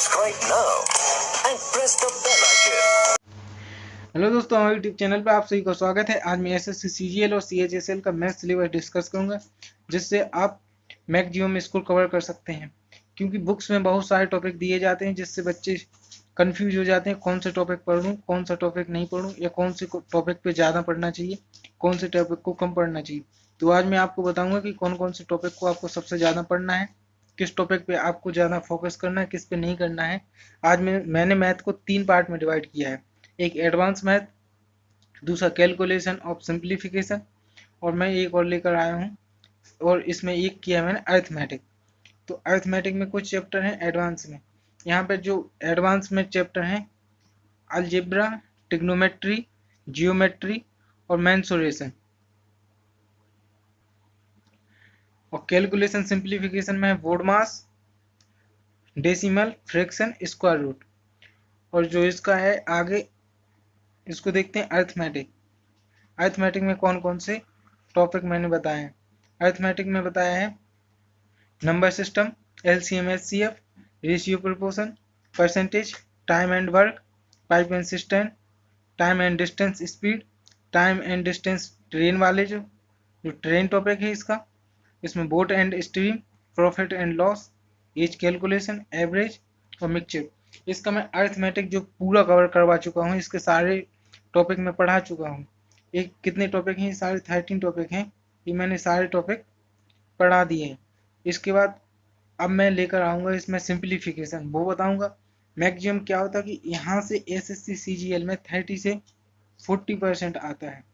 Subscribe now and press the bell icon. Hello दोस्तों, हमारे YouTube channel पर आप सभी का स्वागत है। आज मैं एसएससी सीजीएल और सीएचएसएल का मैथ सिलेबस डिस्कस करूंगा, जिससे आप मैक्सिमम में स्कोर कवर कर सकते हैं। क्योंकि बुक्स में बहुत सारे टॉपिक दिए जाते हैं, जिससे बच्चे कंफ्यूज हो जाते हैं कौन से टॉपिक पढ़ूं, कौन सा टॉपिक नहीं पढ़ूं, या कौन से टॉपिक पे ज़्यादा पढ़ना चाहिए, कौन से टॉपिक को कम पढ़ना चाहिए। तो आज मैं आपको बताऊँगा कि कौन कौन से टॉपिक को आपको सबसे ज़्यादा पढ़ना है, किस टॉपिक पे आपको ज़्यादा फोकस करना है, किस पे नहीं करना है। आज मैंने मैथ को 3 पार्ट में डिवाइड किया है। एक एडवांस मैथ, दूसरा कैलकुलेशन ऑफ सिंप्लीफिकेशन, और मैं एक और लेकर आया हूँ, और इसमें एक किया है मैंने अरिथमेटिक। तो अरिथमेटिक में कुछ चैप्टर हैं एडवांस में। यहाँ पे जो एडवांस में चैप्टर हैं अलजेब्रा, ट्रिग्नोमेट्री, जियोमेट्री और मेंसुरेशन। और कैलकुलेशन सिंप्लीफिकेशन में है बोर्ड मास, डेसिमल, फ्रैक्शन, स्क्वायर रूट। और जो इसका है आगे, इसको देखते हैं अरिथमेटिक। अरिथमेटिक में कौन कौन से टॉपिक मैंने बताए हैं। अरिथमेटिक में बताया है number system, LCM HCF, ratio proportion, percentage, time and work, pipe and system, time and distance speed, time and distance train वाले जो ट्रेन टॉपिक है इसमें boat and stream, profit and loss, as calculation, average और mixture. इसका मैं arithmetic जो पूरा cover करवा चुका हूँ, इसके सारे टॉपिक में पढ़ा चुका हूँ। एक कितने टॉपिक हैं, सारे 13 टॉपिक हैं, ये मैंने सारे टॉपिक पढ़ा दिए हैं। इसके बाद अब मैं लेकर आऊँगा इसमें सिंप्लीफिकेशन, वो बताऊँगा। मैक्सिमम क्या होता है कि यहाँ से एसएससी सीजीएल में 30 से 40% आता है।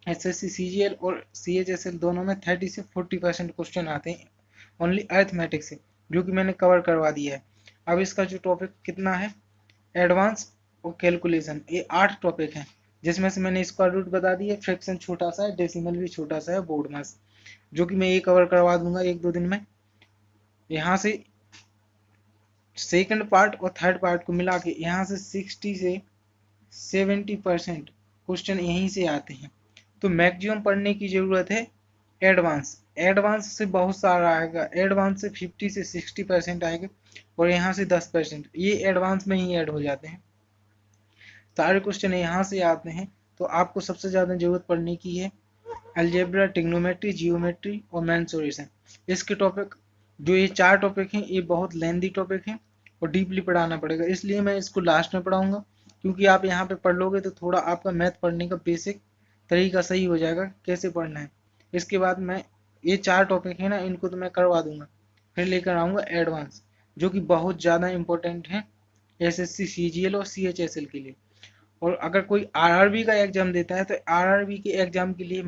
एसएससी सीजीएल और सीएचएसएल दोनों में 30 से 40% क्वेश्चन आते हैं ओनली अरिथमेटिक से, जो कि मैंने कवर करवा दिया है। अब इसका जो टॉपिक कितना है, एडवांस और कैलकुलेशन, ये 8 टॉपिक हैं, जिसमें से मैंने स्क्वायर रूट बता दिया, फ्रैक्शन छोटा सा है, डेसिमल भी छोटा सा है, बोर्ड मास, जो कि मैं ये कवर करवा दूंगा 1-2 दिन में। यहाँ से सेकंड पार्ट और थर्ड पार्ट को मिला के यहाँ से 60 से 70% क्वेश्चन यहीं से आते हैं। तो मैक्सिमम पढ़ने की ज़रूरत है एडवांस। एडवांस से बहुत सारा आएगा, एडवांस से 50 से 60% आएगा, और यहाँ से 10%, ये एडवांस में ही ऐड हो जाते हैं। सारे क्वेश्चन यहाँ से आते हैं। तो आपको सबसे ज़्यादा ज़रूरत पड़ने की है अलजेब्रा, ट्रिग्नोमेट्री, जियोमेट्री और मेंसुरेशन। इसके टॉपिक जो ये 4 टॉपिक हैं, ये बहुत लेंदी टॉपिक हैं और डीपली पढ़ाना पड़ेगा, इसलिए मैं इसको लास्ट में पढ़ाऊंगा। क्योंकि आप यहाँ पे पढ़ लोगे तो थोड़ा आपका मैथ पढ़ने का बेसिक तरीका सही हो जाएगा कैसे पढ़ना है। इसके बाद मैं ये 4 टॉपिक है ना, इनको तो मैं करवा दूंगा, फिर लेकर आऊँगा एडवांस, जो कि बहुत ज़्यादा इंपॉर्टेंट है एसएससी सीजीएल और सीएचएसएल के लिए। और अगर कोई आरआरबी का एग्जाम देता है तो आरआरबी के एग्जाम के लिए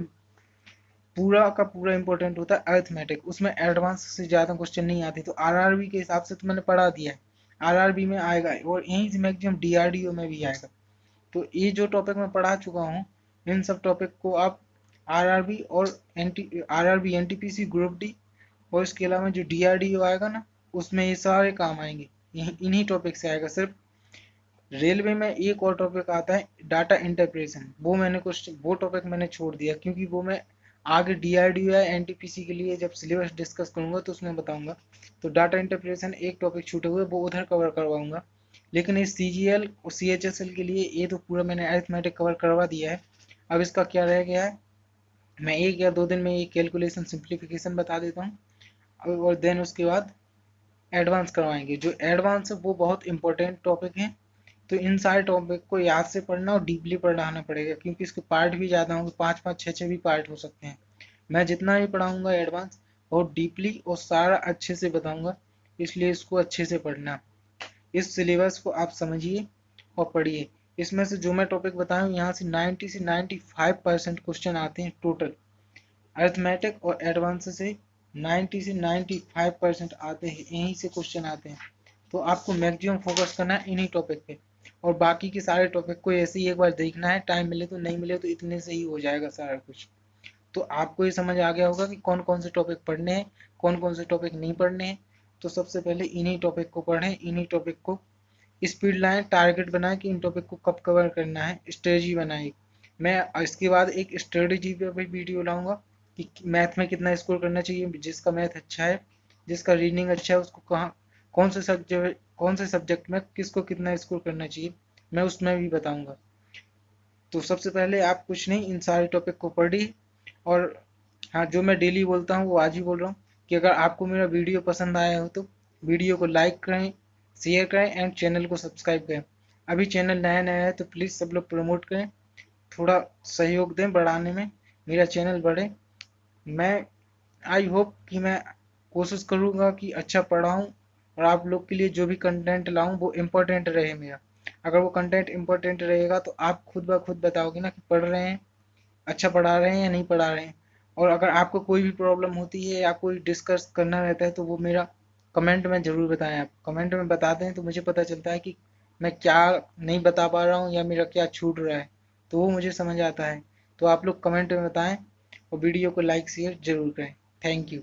पूरा का पूरा इंपॉर्टेंट होता है अरिथमेटिक, उसमें एडवांस से ज़्यादा क्वेश्चन नहीं आते। तो आरआरबी के हिसाब से तो मैंने पढ़ा दिया है, आरआरबी में आएगा और यहीं से मैक्सिमम डीआरडीओ में भी आएगा। तो ये जो टॉपिक मैं पढ़ा चुका हूँ, इन सब टॉपिक को आप आरआरबी और आरआरबी एनटीपीसी ग्रुप डी और इसके अलावा जो डीआरडीओ आएगा ना, उसमें ये सारे काम आएंगे, इन्हीं टॉपिक से आएगा। सिर्फ रेलवे में एक और टॉपिक आता है डाटा इंटरप्रेशन, वो टॉपिक मैंने छोड़ दिया, क्योंकि वो मैं आगे डीआरडीओ या एनटीपीसी के लिए जब सिलेबस डिस्कस करूंगा तो उसमें बताऊंगा। तो डाटा इंटरप्रेशन एक टॉपिक छूटे हुए, वो उधर कवर करवाऊंगा। लेकिन इस सीजीएल और सीएचएसएल के लिए ये तो पूरा मैंने अरिथमेटिक कवर करवा दिया है। अब इसका क्या रह गया है, मैं 1 या 2 दिन में ये कैलकुलेशन सिंप्लीफिकेशन बता देता हूँ, और देन उसके बाद एडवांस करवाएंगे। जो एडवांस है वो बहुत इंपॉर्टेंट टॉपिक है, तो इन सारे टॉपिक को याद से पढ़ना और डीपली पढ़ाना पड़ेगा, क्योंकि इसके पार्ट भी ज़्यादा होंगे, 5-5, 6-6 भी पार्ट हो सकते हैं। मैं जितना भी पढ़ाऊँगा एडवांस बहुत डीपली और सारा अच्छे से बताऊँगा, इसलिए इसको अच्छे से पढ़ना। इस सिलेबस को आप समझिए और पढ़िए। इसमें से जो मैं टॉपिक बताया हूँ, यहाँ से 90 से 95% क्वेश्चन आते हैं टोटल। अरिथमेटिक और एडवांस से 90 से 95% आते हैं, यहीं से क्वेश्चन आते हैं। तो आपको मैक्सिमम फोकस करना है इन्हीं टॉपिक पे, और बाकी के सारे टॉपिक को ऐसे ही एक बार देखना है, टाइम मिले तो, नहीं मिले तो, इतने से ही हो जाएगा सारा कुछ। तो आपको ये समझ आ गया होगा कि कौन कौन से टॉपिक पढ़ने हैं, कौन कौन से टॉपिक नहीं पढ़ने हैं। तो सबसे पहले इन्हीं टॉपिक को पढ़ें, इन्हीं टॉपिक को स्पीड लाएं, टारगेट बनाएं कि इन टॉपिक को कब कवर करना है, स्ट्रेटजी बनाएं। मैं इसके बाद एक स्ट्रेटजी पे भी वीडियो लाऊंगा कि मैथ में कितना स्कोर करना चाहिए, जिसका मैथ अच्छा है, जिसका रीडिंग अच्छा है, उसको कहाँ कौन से सब्जेक्ट में किसको कितना स्कोर करना चाहिए, मैं उसमें भी बताऊंगा। तो सबसे पहले आप कुछ नहीं, इन सारे टॉपिक को पढ़िए। और हाँ, जो मैं डेली बोलता हूँ वो आज ही बोल रहा हूँ कि अगर आपको मेरा वीडियो पसंद आया हो तो वीडियो को लाइक करें, शेयर करें एंड चैनल को सब्सक्राइब करें। अभी चैनल नया नया है तो प्लीज़ सब लोग प्रमोट करें, थोड़ा सहयोग दें बढ़ाने में, मेरा चैनल बढ़े। मैं आई होप कि मैं कोशिश करूँगा कि अच्छा पढ़ाऊँ और आप लोग के लिए जो भी कंटेंट लाऊँ वो इम्पोर्टेंट रहे मेरा। अगर वो कंटेंट इम्पोर्टेंट रहेगा तो आप खुद ब खुद बताओगे ना कि पढ़ रहे हैं, अच्छा पढ़ा रहे हैं या नहीं पढ़ा रहे हैं। और अगर आपको कोई भी प्रॉब्लम होती है या कोई डिस्कस करना रहता है तो वो मेरा कमेंट में ज़रूर बताएं। आप कमेंट में बताते हैं तो मुझे पता चलता है कि मैं क्या नहीं बता पा रहा हूँ या मेरा क्या छूट रहा है, तो वो मुझे समझ आता है। तो आप लोग कमेंट में बताएं और वीडियो को लाइक शेयर ज़रूर करें। Thank you.